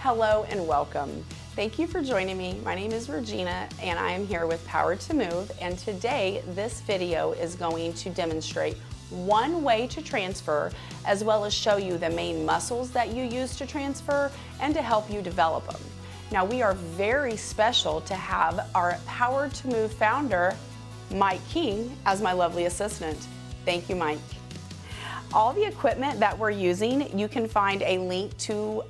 Hello and welcome. Thank you for joining me. My name is Regina and I am here with Power to Move, and today this video is going to demonstrate one way to transfer, as well as show you the main muscles that you use to transfer and to help you develop them. Now, we are very special to have our Power to Move founder, Mike King, as my lovely assistant. Thank you, Mike. All the equipment that we're using, you can find a link to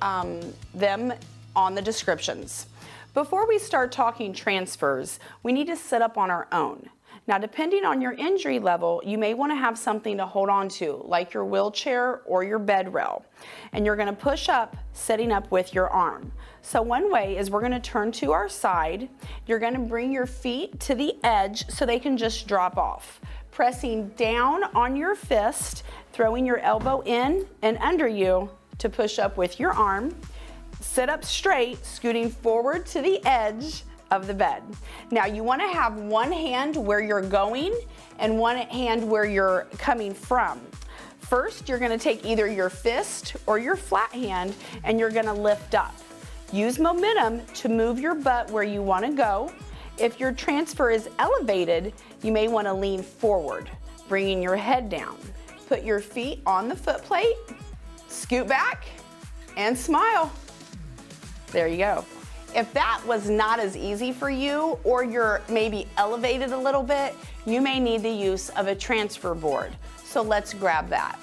them on the descriptions. Before we start talking transfers, we need to sit up on our own. Now, depending on your injury level, you may want to have something to hold on to, like your wheelchair or your bed rail. And you're going to push up, sitting up with your arm. So one way is we're going to turn to our side. You're going to bring your feet to the edge so they can just drop off. Pressing down on your fist, throwing your elbow in and under you to push up with your arm. Sit up straight, scooting forward to the edge of the bed. Now, you want to have one hand where you're going and one hand where you're coming from. First, you're going to take either your fist or your flat hand and you're going to lift up. Use momentum to move your butt where you want to go. If your transfer is elevated, you may want to lean forward, bringing your head down. Put your feet on the foot plate, scoot back, and smile. There you go. If that was not as easy for you, or you're maybe elevated a little bit, you may need the use of a transfer board. So let's grab that.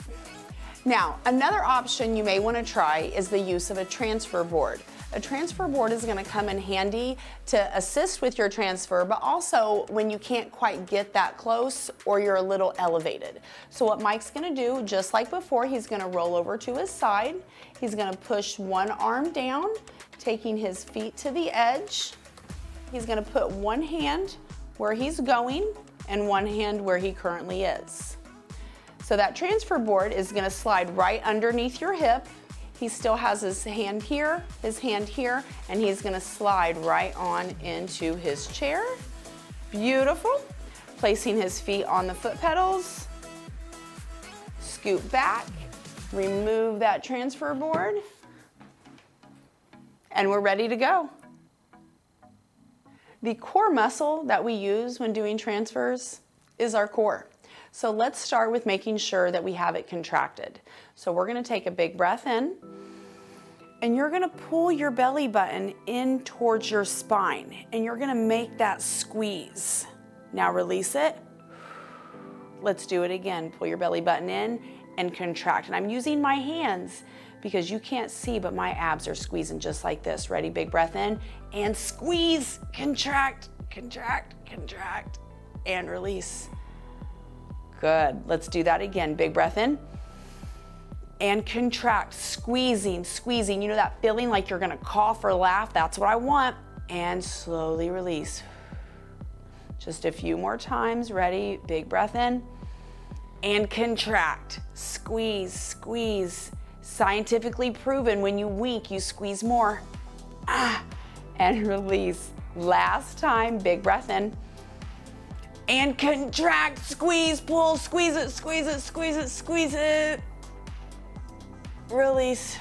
Now, another option you may want to try is the use of a transfer board. A transfer board is going to come in handy to assist with your transfer, but also when you can't quite get that close or you're a little elevated. So what Mike's going to do, just like before, he's going to roll over to his side. He's going to push one arm down, taking his feet to the edge. He's going to put one hand where he's going and one hand where he currently is. So that transfer board is going to slide right underneath your hip. He still has his hand here, and he's going to slide right on into his chair. Beautiful. Placing his feet on the foot pedals. Scoot back, remove that transfer board, and we're ready to go. The core muscle that we use when doing transfers is our core. So let's start with making sure that we have it contracted. So we're going to take a big breath in, and you're going to pull your belly button in towards your spine, and you're going to make that squeeze. Now release it. Let's do it again. Pull your belly button in and contract. And I'm using my hands because you can't see, but my abs are squeezing just like this. Ready? Big breath in and squeeze, contract, contract, contract, and release. Good. Let's do that again. Big breath in and contract, squeezing, squeezing. You know that feeling like you're gonna cough or laugh? That's what I want. And slowly release. Just a few more times. Ready? Big breath in and contract, squeeze, squeeze. Scientifically proven, when you wink, you squeeze more. And release. Last time. Big breath in and contract, squeeze, pull, squeeze it, squeeze it, squeeze it, squeeze it. Release.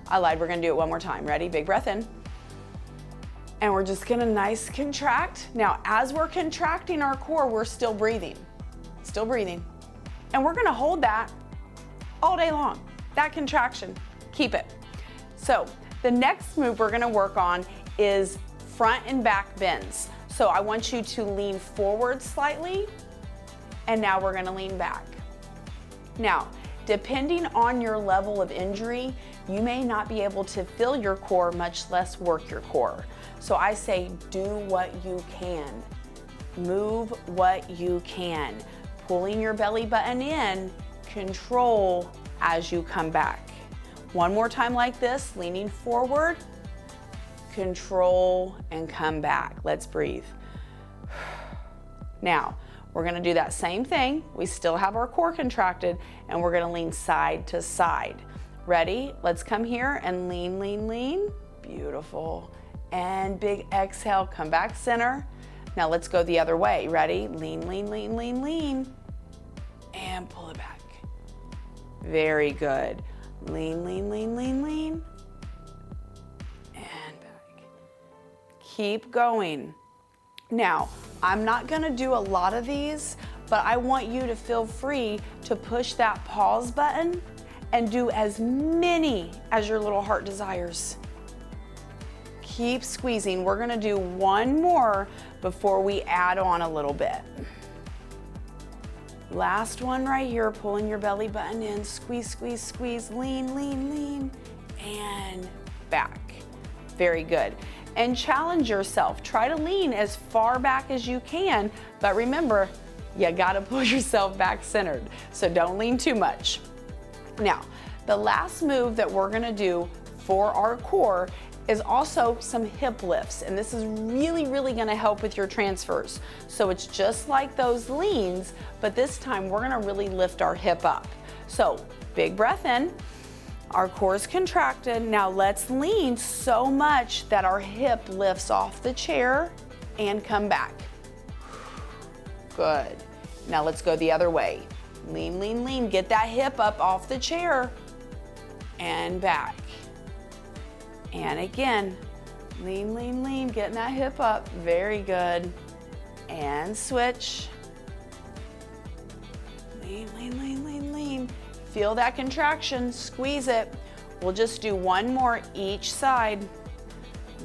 I lied, we're gonna do it one more time. Ready? Big breath in. And we're just gonna nice contract. Now, as we're contracting our core, we're still breathing. Still breathing. And we're gonna hold that all day long. That contraction, keep it. So, the next move we're gonna work on is front and back bends. So I want you to lean forward slightly, and now we're gonna lean back. Now, depending on your level of injury, you may not be able to feel your core, much less work your core. So I say, do what you can. Move what you can. Pulling your belly button in, control as you come back. One more time like this, leaning forward, control, and come back. Let's breathe. Now, we're gonna do that same thing. We still have our core contracted, and we're gonna lean side to side. Ready? Let's come here and lean, lean, lean. Beautiful. And big exhale, come back center. Now let's go the other way. Ready? Lean, lean, lean, lean, lean. And pull it back. Very good. Lean, lean, lean, lean, lean. Keep going. Now, I'm not gonna do a lot of these, but I want you to feel free to push that pause button and do as many as your little heart desires. Keep squeezing. We're gonna do one more before we add on a little bit. Last one right here, pulling your belly button in, squeeze, squeeze, squeeze, lean, lean, lean, and back. Very good. And challenge yourself. Try to lean as far back as you can, but remember, you gotta pull yourself back centered, so don't lean too much. Now, the last move that we're gonna do for our core is also some hip lifts, and this is really, really gonna help with your transfers. So it's just like those leans, but this time we're gonna really lift our hip up. So big breath in, our core is contracted. Now let's lean so much that our hip lifts off the chair and come back. Good. Now let's go the other way. Lean, lean, lean, get that hip up off the chair and back. And again, lean, lean, lean, getting that hip up. Very good. And switch. Lean, lean, lean, lean, lean. Feel that contraction, squeeze it. We'll just do one more each side.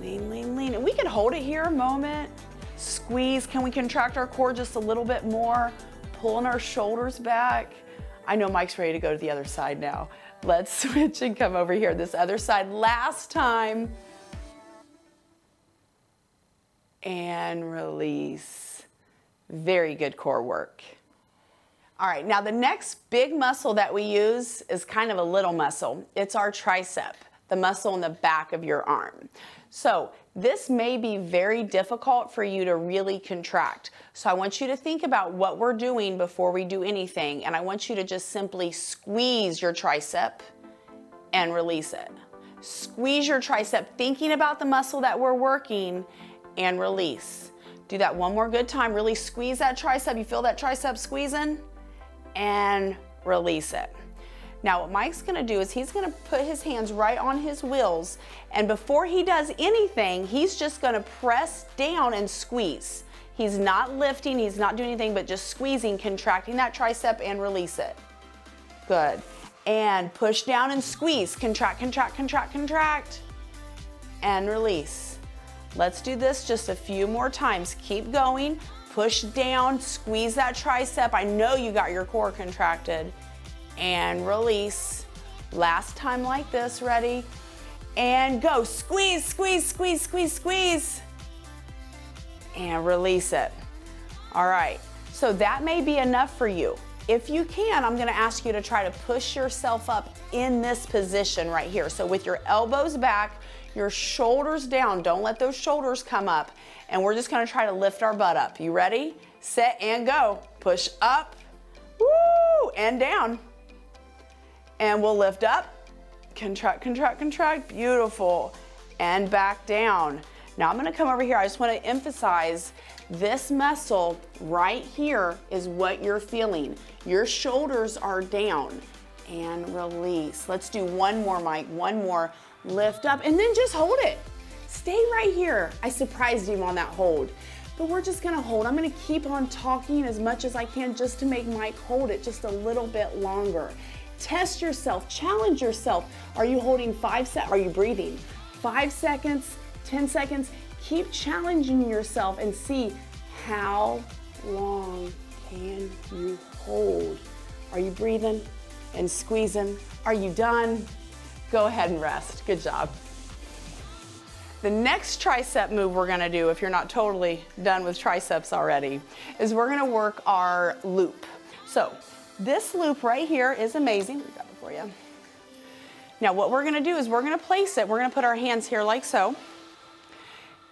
Lean, lean, lean. And we can hold it here a moment. Squeeze, can we contract our core just a little bit more? Pulling our shoulders back. I know Mike's ready to go to the other side now. Let's switch and come over here. This other side, last time. And release. Very good core work. All right, now the next big muscle that we use is kind of a little muscle. It's our tricep, the muscle in the back of your arm. So this may be very difficult for you to really contract. So I want you to think about what we're doing before we do anything, and I want you to just simply squeeze your tricep and release it. Squeeze your tricep, thinking about the muscle that we're working, and release. Do that one more good time. Really squeeze that tricep. You feel that tricep squeezing? And release it. Now what Mike's gonna do is he's gonna put his hands right on his wheels, and before he does anything, he's just gonna press down and squeeze. He's not lifting, he's not doing anything but just squeezing, contracting that tricep and release it. Good. And push down and squeeze, contract, contract, contract, contract, and release. Let's do this just a few more times. Keep going. Push down, squeeze that tricep. I know you got your core contracted. And release. Last time like this, ready? And go. Squeeze, squeeze, squeeze, squeeze, squeeze. And release it. All right, so that may be enough for you. If you can, I'm gonna ask you to try to push yourself up in this position right here. So with your elbows back, your shoulders down, don't let those shoulders come up. And we're just gonna try to lift our butt up. You ready? Set and go. Push up, woo, and down. And we'll lift up, contract, contract, contract, beautiful. And back down. Now I'm gonna come over here. I just wanna emphasize this muscle right here is what you're feeling. Your shoulders are down. And release. Let's do one more, Mike, one more. Lift up and then just hold it. Stay right here. I surprised him on that hold, but we're just gonna hold. I'm gonna keep on talking as much as I can just to make Mike hold it just a little bit longer. Test yourself, challenge yourself. Are you holding 5 seconds? Are you breathing? 5 seconds, 10 seconds? Keep challenging yourself and see how long can you hold. Are you breathing and squeezing? Are you done? Go ahead and rest. Good job. The next tricep move we're gonna do, if you're not totally done with triceps already, is we're gonna work our loop. So this loop right here is amazing. Let me grab it for you. Now what we're gonna do is we're gonna place it, we're gonna put our hands here like so.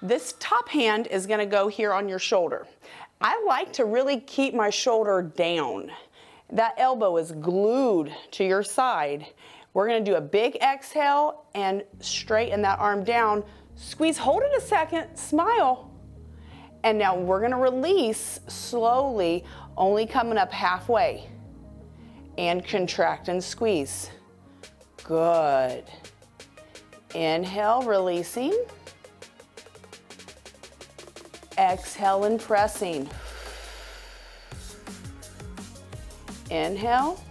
This top hand is gonna go here on your shoulder. I like to really keep my shoulder down. That elbow is glued to your side. We're gonna do a big exhale and straighten that arm down. Squeeze, hold it a second, smile. And now we're gonna release slowly, only coming up halfway. And contract and squeeze. Good. Inhale, releasing. Exhale and pressing. Inhale.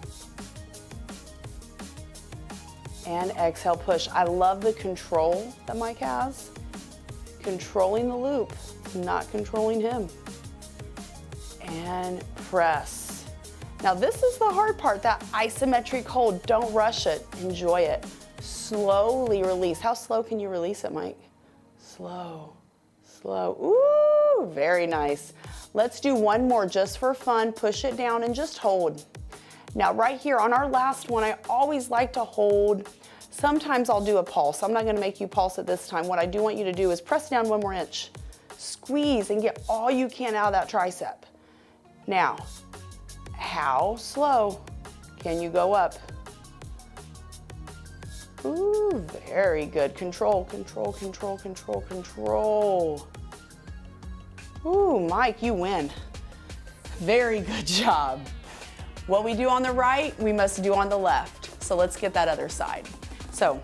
And exhale, push. I love the control that Mike has. Controlling the loop, not controlling him. And press. Now this is the hard part, that isometric hold. Don't rush it, enjoy it. Slowly release. How slow can you release it, Mike? Slow, slow. Ooh, very nice. Let's do one more just for fun. Push it down and just hold. Now right here on our last one, I always like to hold. Sometimes I'll do a pulse. I'm not gonna make you pulse it this time. What I do want you to do is press down 1 more inch. Squeeze and get all you can out of that tricep. Now, how slow can you go up? Ooh, very good. Control, control, control, control, control. Ooh, Mike, you win. Very good job. What we do on the right, we must do on the left. So let's get that other side. So,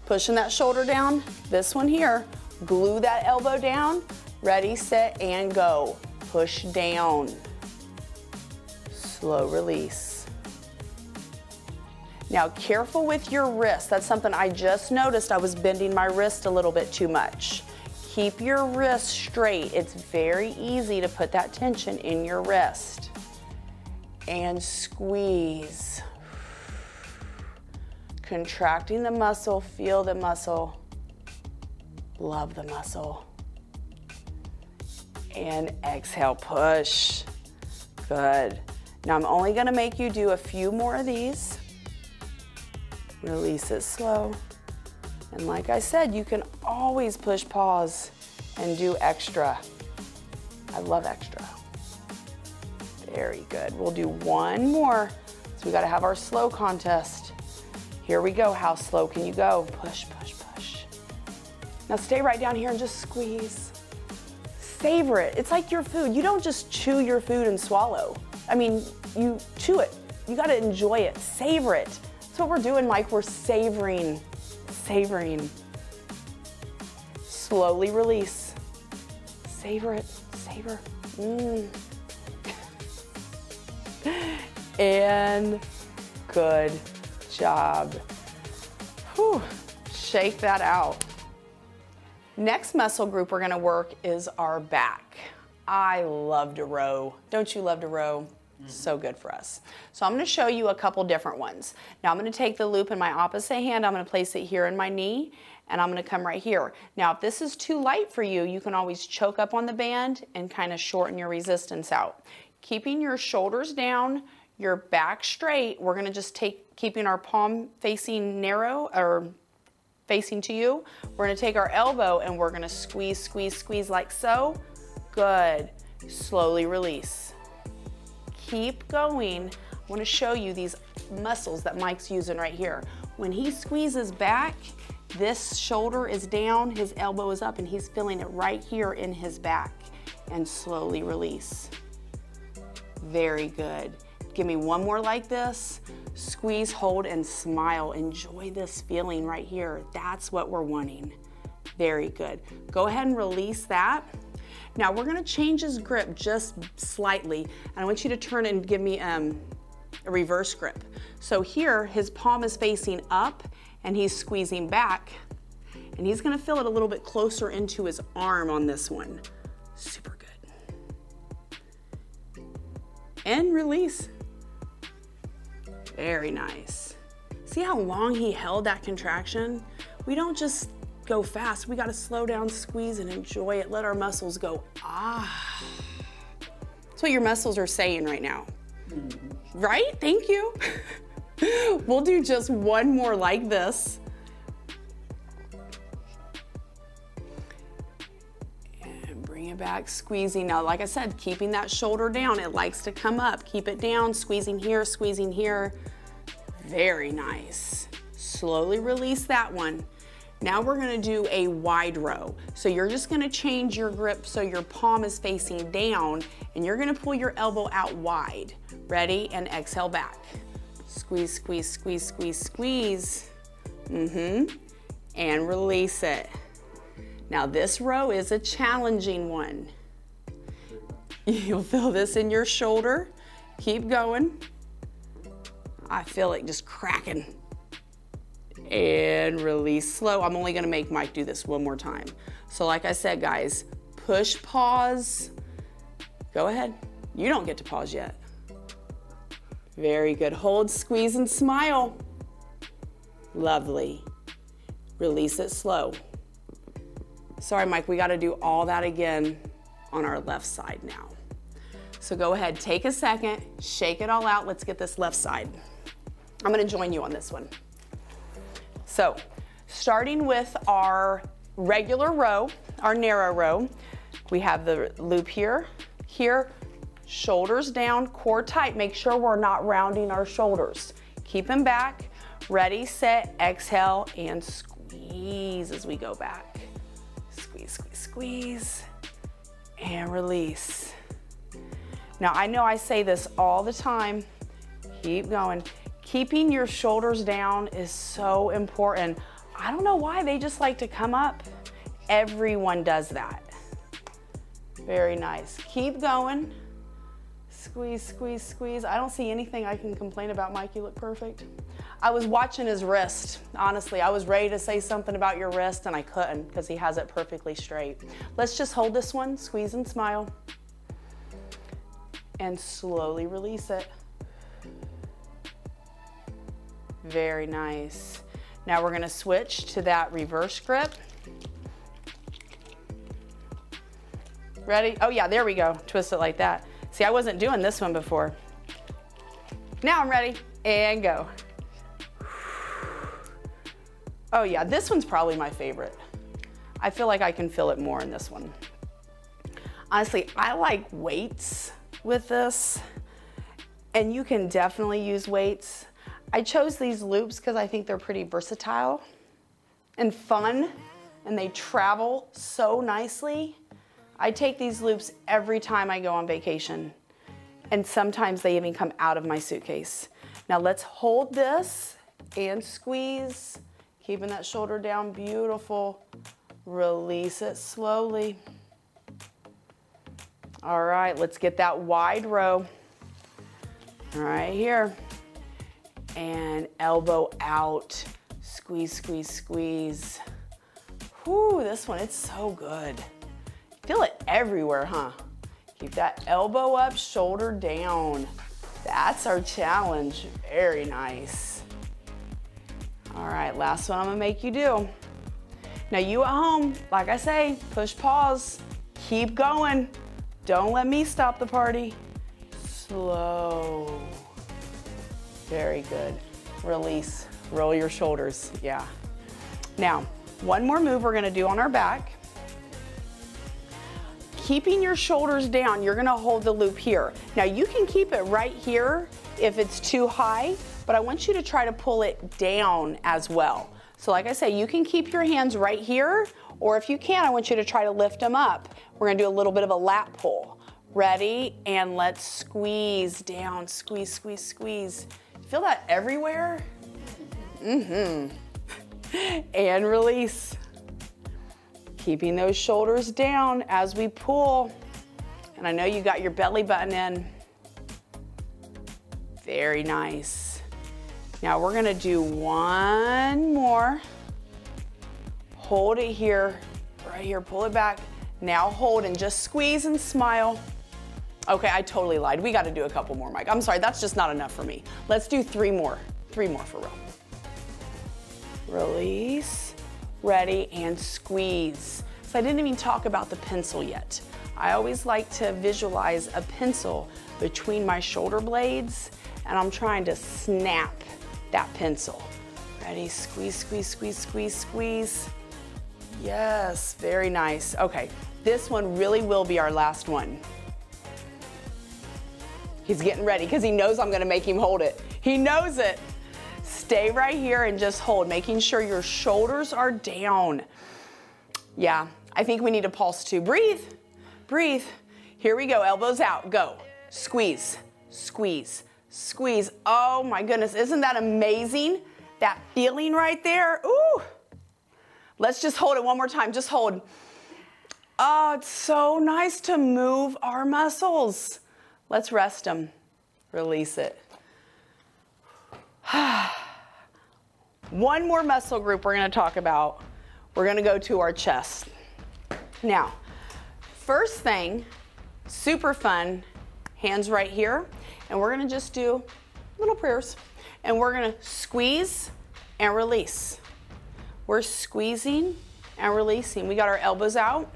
pushing that shoulder down, this one here, glue that elbow down, ready, set, and go. Push down. Slow release. Now, careful with your wrist. That's something I just noticed. I was bending my wrist a little bit too much. Keep your wrist straight. It's very easy to put that tension in your wrist. And squeeze. Contracting the muscle, feel the muscle. Love the muscle. And exhale, push. Good. Now I'm only gonna make you do a few more of these. Release it slow. And like I said, you can always push pause and do extra. I love extra. Very good. We'll do one more. So we gotta have our slow contest. Here we go. How slow can you go? Push, push, push. Now stay right down here and just squeeze. Savor it. It's like your food. You don't just chew your food and swallow. I mean, you chew it. You gotta enjoy it. Savor it. That's what we're doing, Mike. We're savoring. Savoring. Slowly release. Savor it. Savor. And good job. Whew. Shake that out. Next muscle group we're gonna work is our back. I love to row. Don't you love to row? So good for us. So I'm gonna show you a couple different ones. Now I'm gonna take the loop in my opposite hand, I'm gonna place it here in my knee, and I'm gonna come right here. Now if this is too light for you, you can always choke up on the band and kind of shorten your resistance out. Keeping your shoulders down, your back straight, we're gonna just keeping our palm facing narrow or facing to you. We're gonna take our elbow and we're gonna squeeze, squeeze, squeeze like so. Good. Slowly release. Keep going. I wanna show you these muscles that Mike's using right here. When he squeezes back, this shoulder is down, his elbow is up, and he's feeling it right here in his back. And slowly release. Very good. Give me one more like this. Squeeze, hold, and smile. Enjoy this feeling right here. That's what we're wanting. Very good. Go ahead and release that. Now we're gonna change his grip just slightly. And I want you to turn and give me a reverse grip. So here, his palm is facing up and he's squeezing back. And he's gonna feel it a little bit closer into his arm on this one. Super good. And release. Very nice. See how long he held that contraction? We don't just go fast. We gotta slow down, squeeze, and enjoy it. Let our muscles go, ah. That's what your muscles are saying right now. Right? Thank you. We'll do just one more like this. And bring it back, squeezing. Now, like I said, keeping that shoulder down. It likes to come up. Keep it down, squeezing here, squeezing here. Very nice. Slowly release that one. Now we're gonna do a wide row. So you're just gonna change your grip so your palm is facing down and you're gonna pull your elbow out wide. Ready? And exhale back. Squeeze, squeeze, squeeze, squeeze, squeeze. And release it. Now this row is a challenging one. You'll feel this in your shoulder. Keep going. I feel it just cracking. And release slow. I'm only gonna make Mike do this one more time. So like I said, guys, push, pause. Go ahead. You don't get to pause yet. Very good. Hold, squeeze, and smile. Lovely. Release it slow. Sorry, Mike, we gotta do all that again on our left side now. So go ahead, take a second, shake it all out. Let's get this left side. I'm gonna join you on this one. So, starting with our regular row, our narrow row, we have the loop here, shoulders down, core tight. Make sure we're not rounding our shoulders. Keep them back. Ready, set, exhale, and squeeze as we go back. Squeeze, squeeze, squeeze, and release. Now, I know I say this all the time. Keep going. Keeping your shoulders down is so important. I don't know why they just like to come up. Everyone does that. Very nice. Keep going. Squeeze, squeeze, squeeze. I don't see anything I can complain about, Mike. You look perfect. I was watching his wrist. Honestly, I was ready to say something about your wrist and I couldn't because he has it perfectly straight. Let's just hold this one, squeeze and smile, and slowly release it. Very nice. Now we're gonna switch to that reverse grip. Ready? Oh yeah, there we go. Twist it like that. See, I wasn't doing this one before. Now I'm ready, and go. Oh yeah, this one's probably my favorite. I feel like I can feel it more in this one. Honestly, I like weights with this, and you can definitely use weights. I chose these loops because I think they're pretty versatile and fun, and they travel so nicely. I take these loops every time I go on vacation, and sometimes they even come out of my suitcase. Now let's hold this and squeeze, keeping that shoulder down, beautiful. Release it slowly. All right, let's get that wide row. Right here. And elbow out, squeeze, squeeze, squeeze. Whew, this one, it's so good. Feel it everywhere, huh? Keep that elbow up, shoulder down. That's our challenge, very nice. All right, last one I'm gonna make you do. Now you at home, like I say, push pause, keep going. Don't let me stop the party. Slow. Very good. Release, roll your shoulders, yeah. Now, one more move we're gonna do on our back. Keeping your shoulders down, you're gonna hold the loop here. Now you can keep it right here if it's too high, but I want you to try to pull it down as well. So like I say, you can keep your hands right here, or if you can, I want you to try to lift them up. We're gonna do a little bit of a lat pull. Ready? And let's squeeze down, squeeze, squeeze, squeeze. Feel that everywhere? And release. Keeping those shoulders down as we pull. And I know you got your belly button in. Very nice. Now we're gonna do one more. Hold it here, right here, pull it back. Now hold and just squeeze and smile. Okay, I totally lied. We gotta do a couple more, Mike. I'm sorry, that's just not enough for me. Let's do three more for real. Release, ready, and squeeze. So I didn't even talk about the pencil yet. I always like to visualize a pencil between my shoulder blades, and I'm trying to snap that pencil. Ready, squeeze, squeeze, squeeze, squeeze, squeeze. Yes, very nice. Okay, this one really will be our last one. He's getting ready because he knows I'm gonna make him hold it. He knows it. Stay right here and just hold, making sure your shoulders are down. Yeah, I think we need a pulse too. Breathe, breathe. Here we go, elbows out, go. Squeeze, squeeze, squeeze. Oh my goodness, isn't that amazing? That feeling right there, ooh. Let's just hold it one more time, just hold. Oh, it's so nice to move our muscles. Let's rest them. Release it. One more muscle group we're going to talk about. We're going to go to our chest. Now, first thing, super fun, hands right here, and we're going to just do little prayers. And we're going to squeeze and release. We're squeezing and releasing. We got our elbows out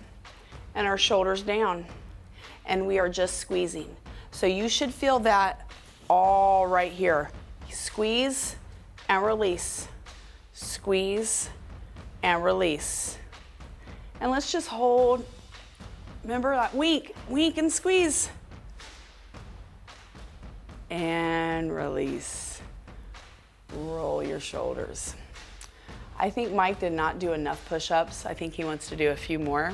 and our shoulders down, and we are just squeezing. So you should feel that all right here. Squeeze and release. Squeeze and release. And let's just hold, remember that wink and squeeze. And release. Roll your shoulders. I think Mike did not do enough push-ups. I think he wants to do a few more.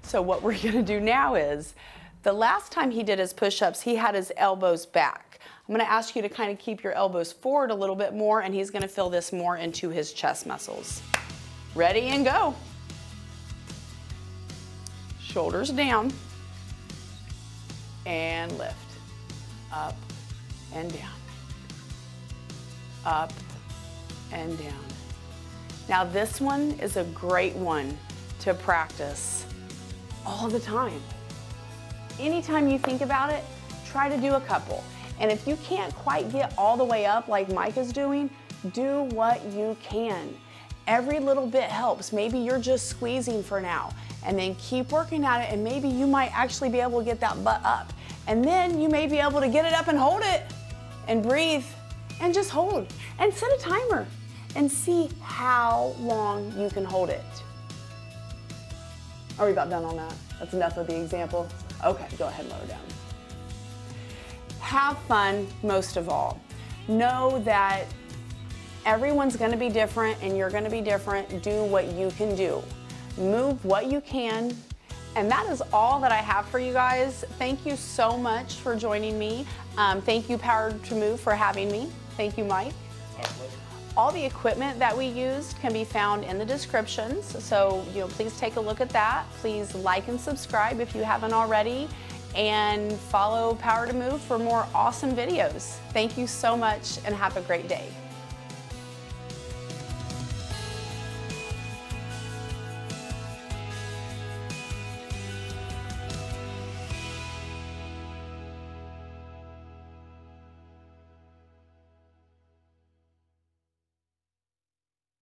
So what we're gonna do now is, the last time he did his push-ups, he had his elbows back. I'm gonna ask you to kind of keep your elbows forward a little bit more, and he's gonna fill this more into his chest muscles. Ready and go. Shoulders down and lift. Up and down. Up and down. Now this one is a great one to practice all the time. Anytime you think about it, try to do a couple. And if you can't quite get all the way up like Mike is doing, do what you can. Every little bit helps. Maybe you're just squeezing for now, and then keep working at it, and maybe you might actually be able to get that butt up. And then you may be able to get it up and hold it, and breathe, and just hold. And set a timer, and see how long you can hold it. Are we about done on that? That's enough of the example. Okay, go ahead and lower down. Have fun most of all. Know that everyone's gonna be different and you're gonna be different. Do what you can do. Move what you can. And that is all that I have for you guys. Thank you so much for joining me. Thank you, Power to Move, for having me. Thank you, Mike. All the equipment that we used can be found in the descriptions, so please take a look at that. Please like and subscribe if you haven't already, and follow Power to Move for more awesome videos. Thank you so much and have a great day.